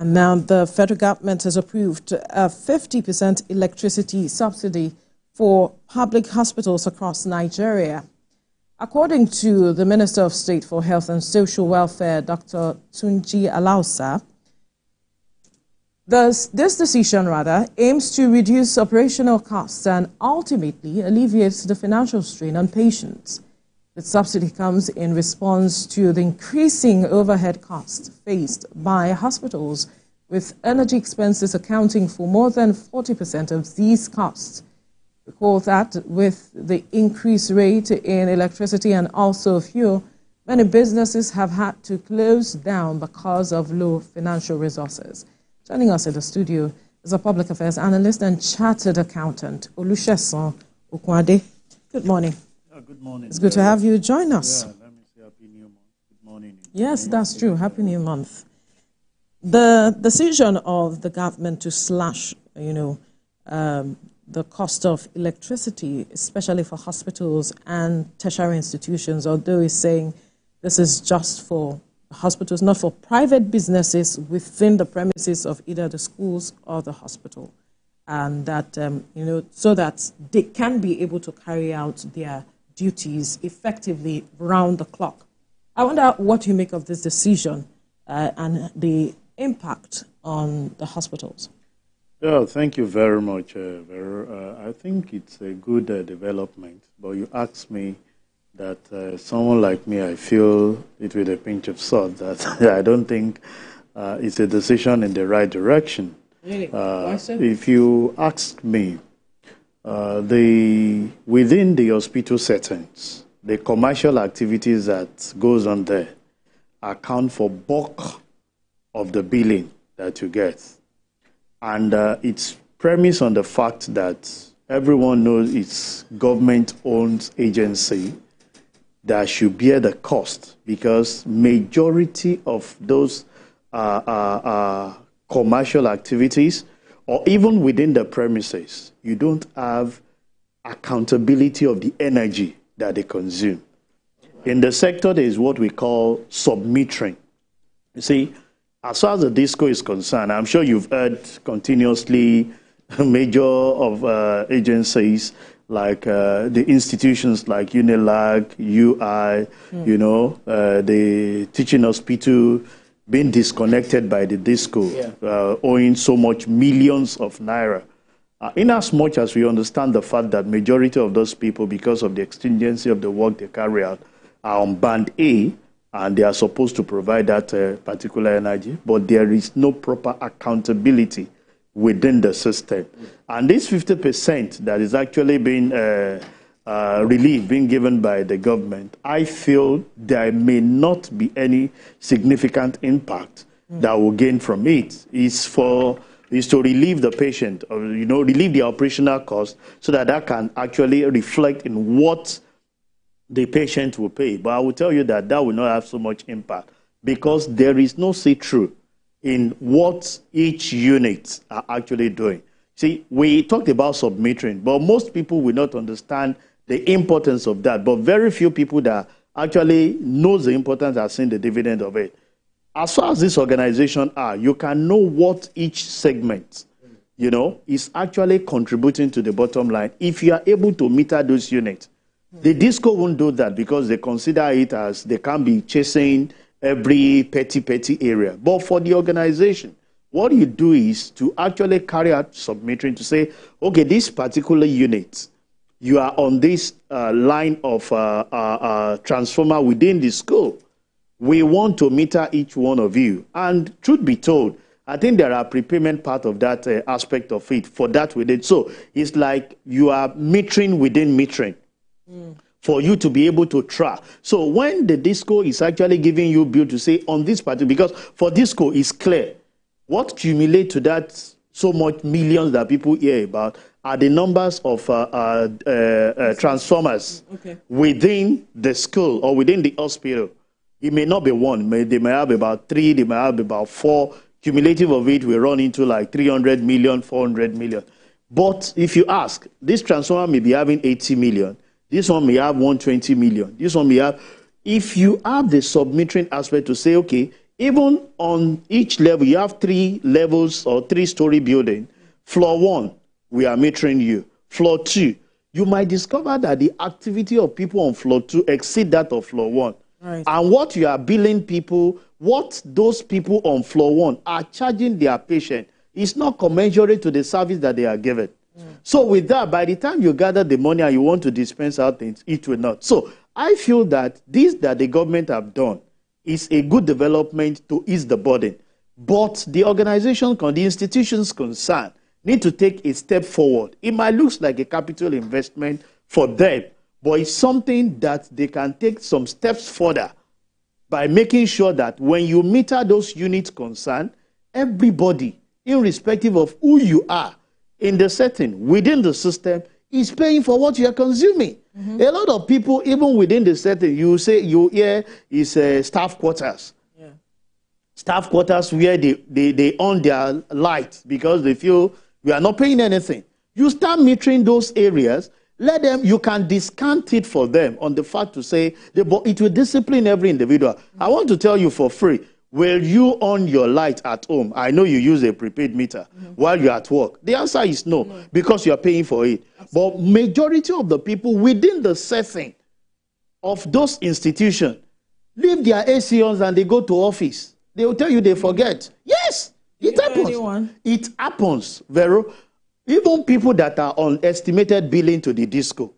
And now the federal government has approved a 50% electricity subsidy for public hospitals across Nigeria. According to the Minister of State for Health and Social Welfare, Dr. Tunji Alausa, this decision aims to reduce operational costs and ultimately alleviates the financial strain on patients. The subsidy comes in response to the increasing overhead costs faced by hospitals, with energy expenses accounting for more than 40% of these costs. Recall that with the increased rate in electricity and also fuel, many businesses have had to close down because of low financial resources. Joining us in the studio is a public affairs analyst and chartered accountant, Olusegun Okwade. Good morning. Good morning. It's good to have you join us. Yeah, let me say Happy New Month. Good morning. Yes, that's true. Happy New Month. The decision of the government to slash, the cost of electricity, especially for hospitals and tertiary institutions, although it's saying this is just for hospitals, not for private businesses within the premises of either the schools or the hospital, and that, so that they can be able to carry out their duties effectively round the clock. I wonder what you make of this decision and the impact on the hospitals. Yeah, thank you very much. I think it's a good development, but you asked me that someone like me, I feel it with a pinch of salt that I don't think it's a decision in the right direction. Really? Why so? If you ask me, within the hospital settings, the commercial activities that goes on there account for bulk of the billing that you get. And it's premised on the fact that everyone knows it's government-owned agency that should bear the cost, because majority of those commercial activities, or even within the premises, you don't have accountability of the energy that they consume. In the sector, there is what we call submetering. You see, as far as the disco is concerned, I'm sure you've heard continuously major of agencies like the institutions like UNILAG, UI, the teaching hospital being disconnected by the disco, owing so much millions of naira. In as much as we understand the fact that majority of those people, because of the exigency of the work they carry out, are on band A, and they are supposed to provide that particular energy, but there is no proper accountability within the system. And this 50% that is actually being relief being given by the government, I feel there may not be any significant impact that will gain from it. Is to relieve the patient, or relieve the operational cost, so that can actually reflect in what the patient will pay. But I will tell you that will not have so much impact, because there is no see-through in what each unit are actually doing. See, we talked about submetering, but most people will not understand the importance of that. But very few people that actually knows the importance are seeing the dividend of it. As far as this organization are, you can know what each segment, is actually contributing to the bottom line if you are able to meter those units. The disco won't do that, because they consider it as they can't be chasing every petty area. But for the organization, what you do is to actually carry out submetering to say, okay, this particular unit, you are on this line of transformer within the school. We want to meter each one of you. And truth be told, I think there are prepayment part of that aspect of it for that we did. So it's like you are metering within metering. For you to be able to track. So when the disco is actually giving you bill to say on this particular, because for disco it's clear, what accumulate to that so much millions that people hear about are the numbers of transformers within the school or within the hospital. It may not be one, they may have about 3, they may have about 4. Cumulative of it will run into like 300 million, 400 million. But if you ask, this transformer may be having 80 million. This one may have 120 million. This one may have... If you have the submetering aspect to say, okay, Even on each level, you have 3 levels or 3-story building. Floor 1, we are metering you. Floor 2, you might discover that the activity of people on floor 2 exceed that of floor 1. Right. And what you are billing people, what those people on floor 1 are charging their patient is not commensurate to the service that they are given. So with that, by the time you gather the money and you want to dispense out things, it will not. So I feel that this that the government have done is a good development to ease the burden. But the organization, the institutions concerned, need to take a step forward. It might look like a capital investment for them, but it's something that they can take some steps further by making sure that when you meter those units concerned, everybody, irrespective of who you are in the setting, within the system, is paying for what you are consuming. A lot of people, even within the setting, you hear is staff quarters. Yeah. Staff quarters where they own their light because they feel we are not paying anything. You start metering those areas, let them, you can discount it for them on the fact to say, but it will discipline every individual. I want to tell you for free, will you on your light at home? I know you use a prepaid meter while you're at work. The answer is no, because you're paying for it. But majority of the people within the setting of those institutions leave their AC on and they go to office. They will tell you they forget. Yes, it happens. It happens, Vero. Even people that are on estimated billing to the disco,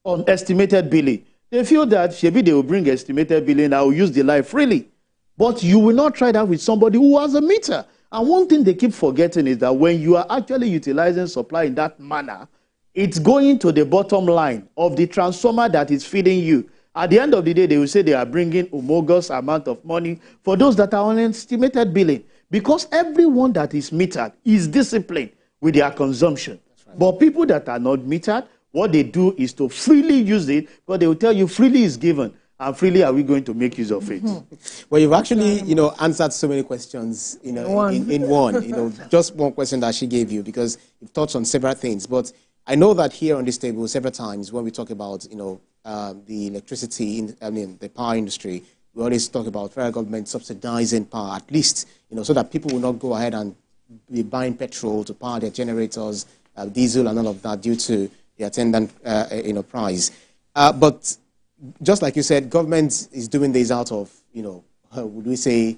on estimated billing, they feel that maybe they will bring estimated billing, I will use the light freely. But you will not try that with somebody who has a meter. And one thing they keep forgetting is that when you are actually utilizing supply in that manner, it's going to the bottom line of the transformer that is feeding you. At the end of the day, they will say they are bringing humongous amount of money for those that are on estimated billing. Because everyone that is metered is disciplined with their consumption. Right. But people that are not metered, what they do is to freely use it, but they will tell you freely is given. And freely are we going to make use of it? Well, you've actually, answered so many questions, in one. Just one question that she gave you, because you've touched on several things. But I know that here on this table, several times when we talk about, the electricity, the power industry, we always talk about federal government subsidizing power, at least, so that people will not go ahead and be buying petrol to power their generators, diesel and all of that due to the attendant, price. But just like you said, government is doing this out of, would we say,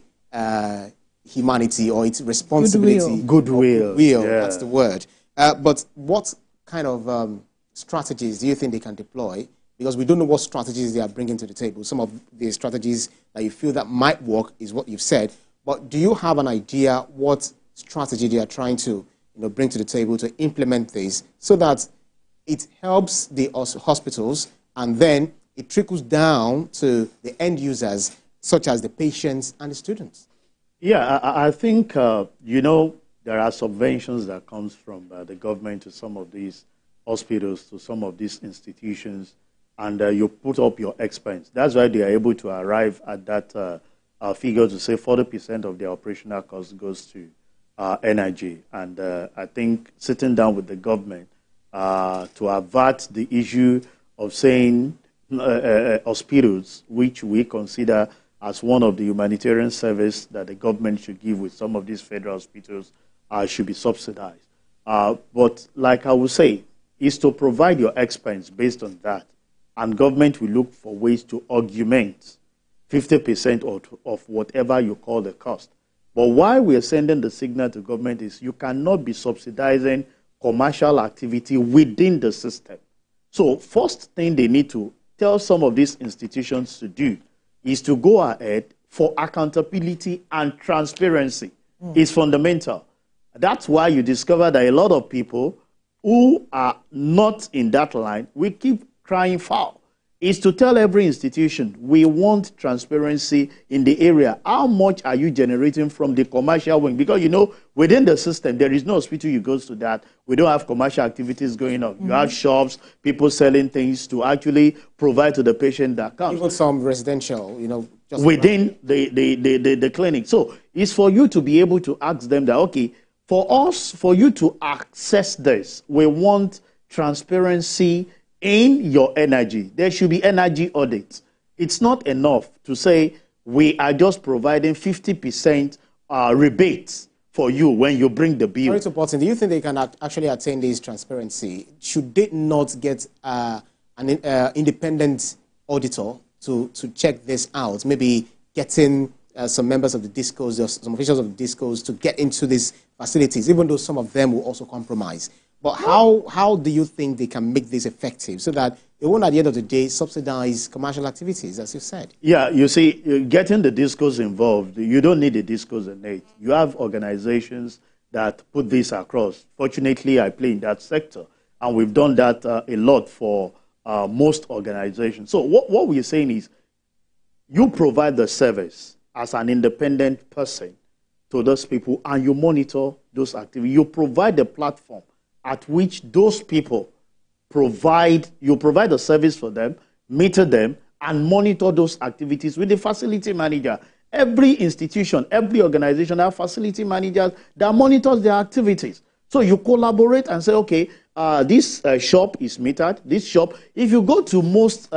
humanity or its responsibility? Goodwill. Yeah. That's the word. But what kind of strategies do you think they can deploy? Because we don't know what strategies they are bringing to the table. Some of the strategies that you feel that might work is what you've said. But do you have an idea what strategy they are trying to bring to the table to implement this so that it helps the hospitals and then it trickles down to the end users, such as the patients and the students? Yeah, I think, there are subventions that comes from the government to some of these hospitals, to some of these institutions, and you put up your expense. That's why they are able to arrive at that figure to say 40% of their operational cost goes to energy. And I think sitting down with the government to avert the issue of saying hospitals, which we consider as one of the humanitarian service that the government should give with some of these federal hospitals, should be subsidized. But like I would say, is to provide your expense based on that. And government will look for ways to augment 50% of whatever you call the cost. But why we are sending the signal to government is you cannot be subsidizing commercial activity within the system. So first thing they need to tell some of these institutions to do is to go ahead for accountability and transparency. It's fundamental. That's why you discover that a lot of people who are not in that line, we keep crying foul, is to tell every institution, we want transparency in the area. How much are you generating from the commercial wing? Because, within the system, there is no hospital you go to that. We don't have commercial activities going on. You have shops, people selling things to actually provide to the patient that comes. Even some residential, just within the clinic. So it's for you to be able to ask them that, okay, for you to access this, we want transparency in your energy. There should be energy audits. It's not enough to say we are just providing 50% rebates for you when you bring the bill. Sorry to put in, do you think they can actually attain this transparency? Should they not get an independent auditor to check this out? Maybe getting some members of the discos, or some officials of the discos to get into these facilities, even though some of them will also compromise. But how do you think they can make this effective so that they won't, at the end of the day, subsidize commercial activities, as you said? Yeah, you see, getting the discos involved, you don't need the discos in it. You have organizations that put this across. Fortunately, I play in that sector, and we've done that a lot for most organizations. So what we're saying is, you provide the service as an independent person to those people, and you monitor those activities. You provide the platform at which those people you provide a service for them, meter them, and monitor those activities with the facility manager. Every institution, every organization have facility managers that monitors their activities. So you collaborate and say, okay, this shop is metered, this shop. If you go to most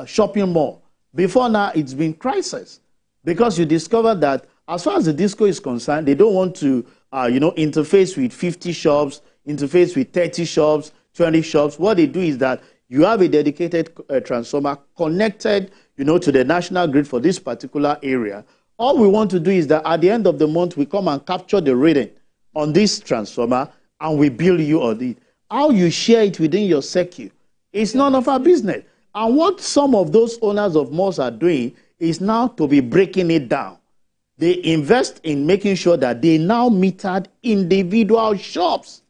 shopping mall, before now it's been crisis, because you discover that as far as the disco is concerned, they don't want to interface with 50 shops, interface with 30 shops, 20 shops. What they do is that you have a dedicated transformer connected, to the national grid for this particular area. All we want to do is that at the end of the month, we come and capture the reading on this transformer, and we bill you on it. How you share it within your circuit is none of our business. And what some of those owners of malls are doing is now to be breaking it down. They invest in making sure that they now metered individual shops.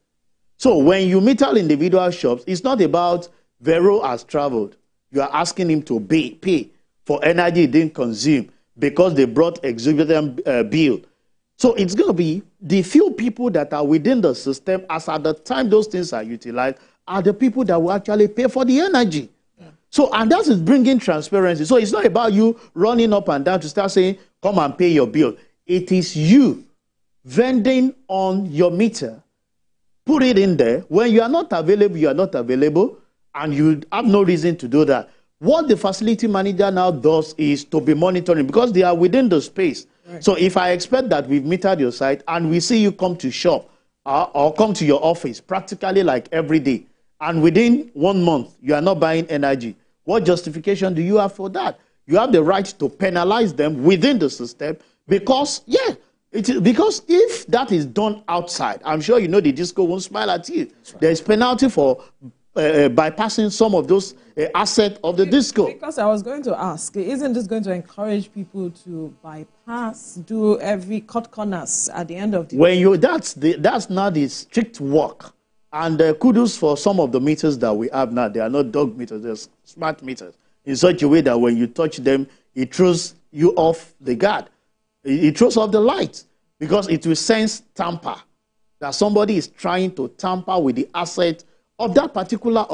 So when you meter individual shops, it's not about Vero has traveled. You are asking him to pay for energy he didn't consume because they brought exorbitant bill. So it's going to be the few people that are within the system, as at the time those things are utilized, are the people that will actually pay for the energy. Yeah. So, and that is bringing transparency. So it's not about you running up and down to start saying, come and pay your bill. It is you vending on your meter. Put it in there. When you are not available, you are not available, and you have no reason to do that. What the facility manager now does is to be monitoring, because they are within the space. Right. So if I expect that we've metered your site and we see you come to shop or come to your office practically like every day, and within 1 month you are not buying energy, what justification do you have for that? You have the right to penalize them within the system because, because if that is done outside, I'm sure you know the disco won't smile at you. Right. There is penalty for bypassing some of those assets of the disco. Because I was going to ask, isn't this going to encourage people to bypass, cut corners at the end of the day? That's not the strict work. And kudos for some of the meters that we have now. They are not dog meters, they're smart meters. In such a way that when you touch them, it throws you off the guard. It throws off the light, because it will sense tamper, that somebody is trying to tamper with the asset of that particular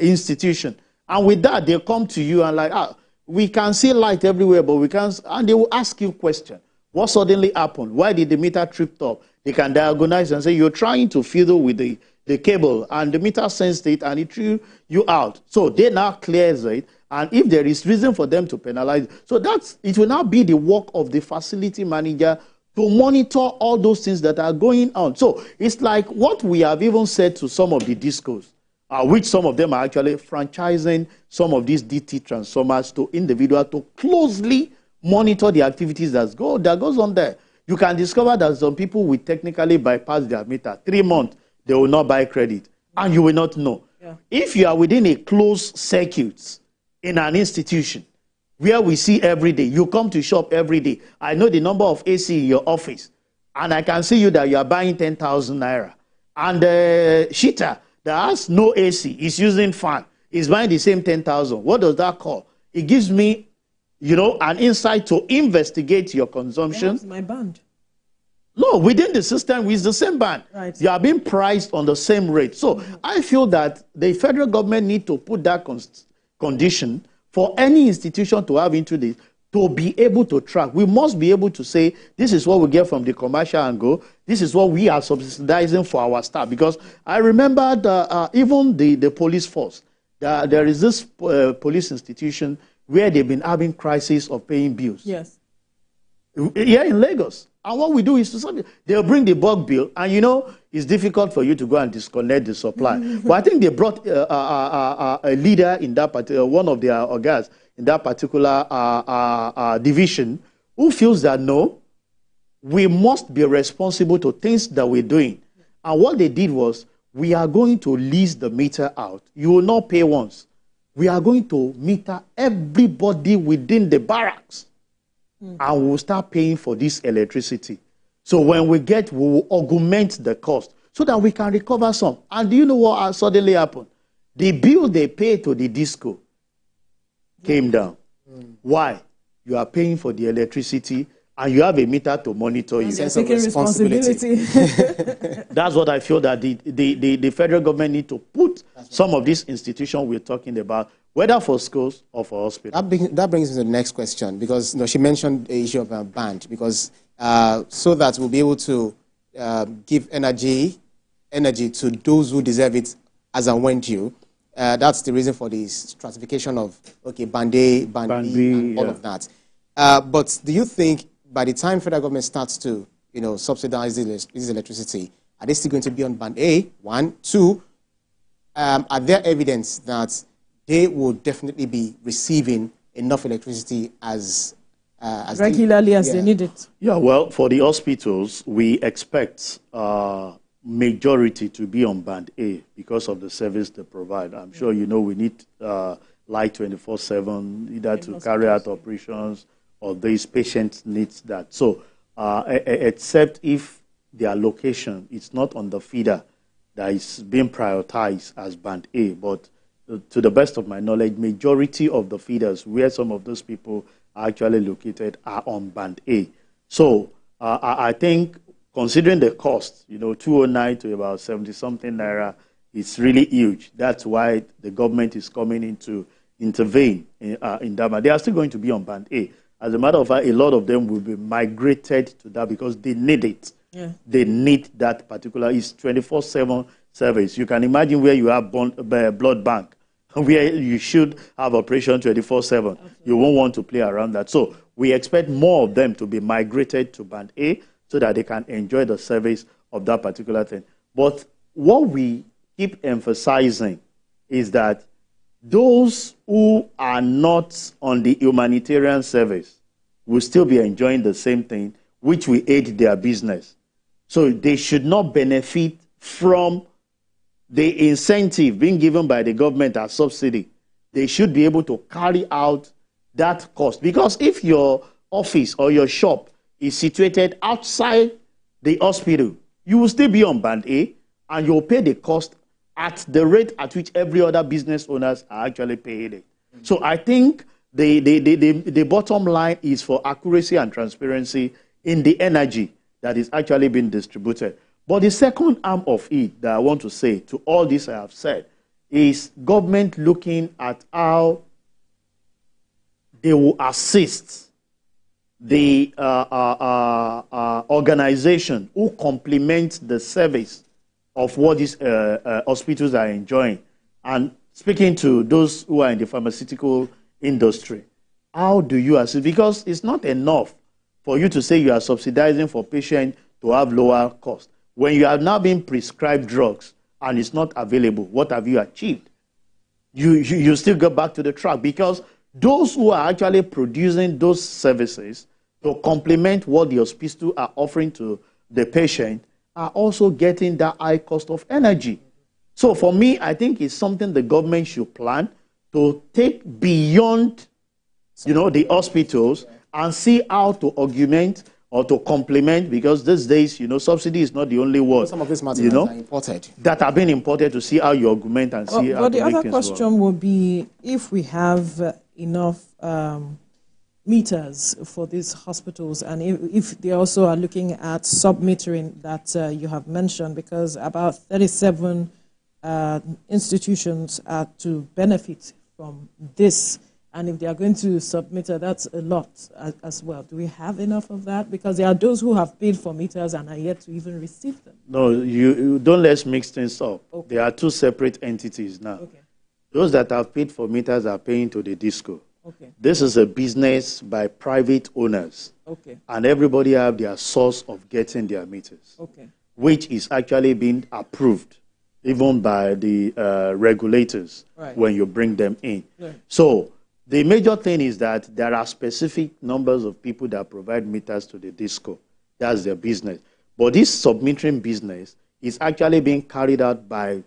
institution. And with that, they come to you and like, we can see light everywhere, but we can't, and they will ask you questions. What suddenly happened? Why did the meter trip up? They can diagnose and say, you're trying to fiddle with the cable, and the meter sensed it, and it threw you out. So they now clears it, and if there is reason for them to penalize, so it will now be the work of the facility manager to monitor all those things that are going on. So it's like what we have even said to some of the discos, which some of them are actually franchising some of these DT transformers to individuals to closely monitor the activities that goes on there. You can discover that some people will technically bypass their meter. 3 months, they will not buy credit, and you will not know. Yeah. If you are within a closed circuit in an institution, where we see every day, you come to shop every day. I know the number of AC in your office, and I can see you that you are buying 10,000 naira. And the shitter that has no AC is using fan, is buying the same 10,000. What does that call? It gives me, an insight to investigate your consumption. That's my band. No, within the system, it's the same band. Right. You are being priced on the same rate. So I feel that the federal government need to put that condition for any institution to have into this, to be able to track. We must be able to say, this is what we get from the commercial angle, this is what we are subsidizing for our staff. Because I remember even the police force, there is this police institution where they've been having crisis of paying bills. Yes. Here in Lagos. And what we do is they'll bring the bulk bill, and you know, it's difficult for you to go and disconnect the supply. But I think they brought a leader in that particular, one of their guys in that particular division, who feels that no, we must be responsible to things that we're doing. And what they did was, we are going to lease the meter out. You will not pay once. We are going to meter everybody within the barracks. And we'll start paying for this electricity. So when we will augment the cost so that we can recover some. And do you know what suddenly happened? The bill they pay to the disco came down. Why? You are paying for the electricity and you have a meter to monitor you. Sense of responsibility. That's what I feel that the federal government need to put some of these institutions we're talking about, whether for schools or for hospitals. That brings me to the next question, because she mentioned the issue of band, because so that we'll be able to give energy to those who deserve it as and when due. That's the reason for the stratification of, okay, band A, band B, and all of that. But do you think by the time federal government starts to, subsidize this electricity, are they still going to be on band A? 1, 2, are there evidence that they will definitely be receiving enough electricity as regularly as they need it? Yeah, well, for the hospitals, we expect majority to be on band A because of the service they provide. I'm sure you know we need light 24/7, either to carry out operations or these patients needs that. So, except if their location is not on the feeder that is being prioritized as band A, but to the best of my knowledge, majority of the feeders where some of those people are actually located are on band A. So I think considering the cost, 209 to about 70-something naira, it's really huge. That's why the government is coming in to intervene in that. They are still going to be on band A. As a matter of fact, a lot of them will be migrated to that because they need it. Yeah. They need that particular, it's 24/7 service. You can imagine where you have blood bank, where you should have operation 24/7. Okay. You won't want to play around that. So we expect more of them to be migrated to band A so that they can enjoy the service of that particular thing. But what we keep emphasizing is that those who are not on the humanitarian service will still be enjoying the same thing, which will aid their business. So they should not benefit from the incentive being given by the government as subsidy. They should be able to carry out that cost. Because if your office or your shop is situated outside the hospital, you will still be on band A and you'll pay the cost at the rate at which every other business owners are actually paying it. So I think the bottom line is for accuracy and transparency in the energy that is actually being distributed. But the second arm of it that I want to say to all this I have said is government looking at how they will assist the organization who complement the service of what these hospitals are enjoying. And speaking to those who are in the pharmaceutical industry, how do you assist? Because it's not enough for you to say you are subsidizing for patients to have lower cost. When you have now been prescribed drugs and it's not available, what have you achieved? You still go back to the track, because those who are actually producing those services to complement what the hospital are offering to the patient are also getting that high cost of energy. So for me, I think it's something the government should plan to take beyond, the hospitals and see how to augment or to complement, because these days, subsidy is not the only word. Some of these materials are imported. That have been imported, to see how you augment and see how but the other question would be, if we have enough meters for these hospitals, and if they also are looking at sub-metering that you have mentioned, because about 37 institutions are to benefit from this, and if they are going to sub-meter, that's a lot as well. Do we have enough of that? Because there are those who have paid for meters and are yet to even receive them. No, you don't, let's mix things up. Okay. There are two separate entities now. Okay. Those that have paid for meters are paying to the disco. Okay. This is a business by private owners. Okay. And everybody have their source of getting their meters. Okay. Which is actually being approved even by the regulators when you bring them in. Right. So the major thing is that there are specific numbers of people that provide meters to the DISCO. That's their business. But this submetering business is actually being carried out by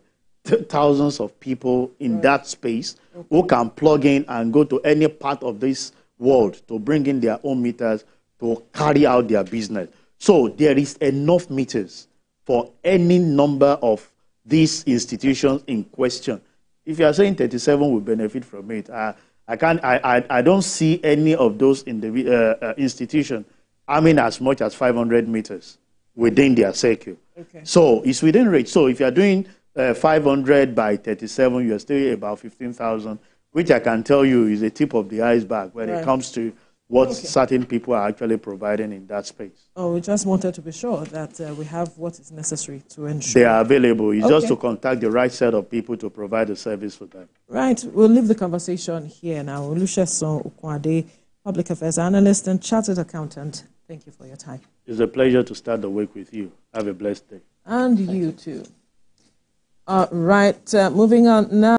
thousands of people in that space who can plug in and go to any part of this world to bring in their own meters to carry out their business. So there is enough meters for any number of these institutions in question. If you are saying 37 will benefit from it, I don't see any of those in the institutions having as much as 500 meters within their circle. Okay. So it's within reach. So if you are doing 500 by 37, you're still about 15,000, which I can tell you is a tip of the iceberg when it comes to what certain people are actually providing in that space. Oh, we just wanted to be sure that we have what is necessary to ensure. They are available. It's just to contact the right set of people to provide the service for them. Right. We'll leave the conversation here now. Olusegun Okunade, Public Affairs Analyst and Chartered Accountant, thank you for your time. It's a pleasure to start the week with you. Have a blessed day. And you too. Right. Moving on now.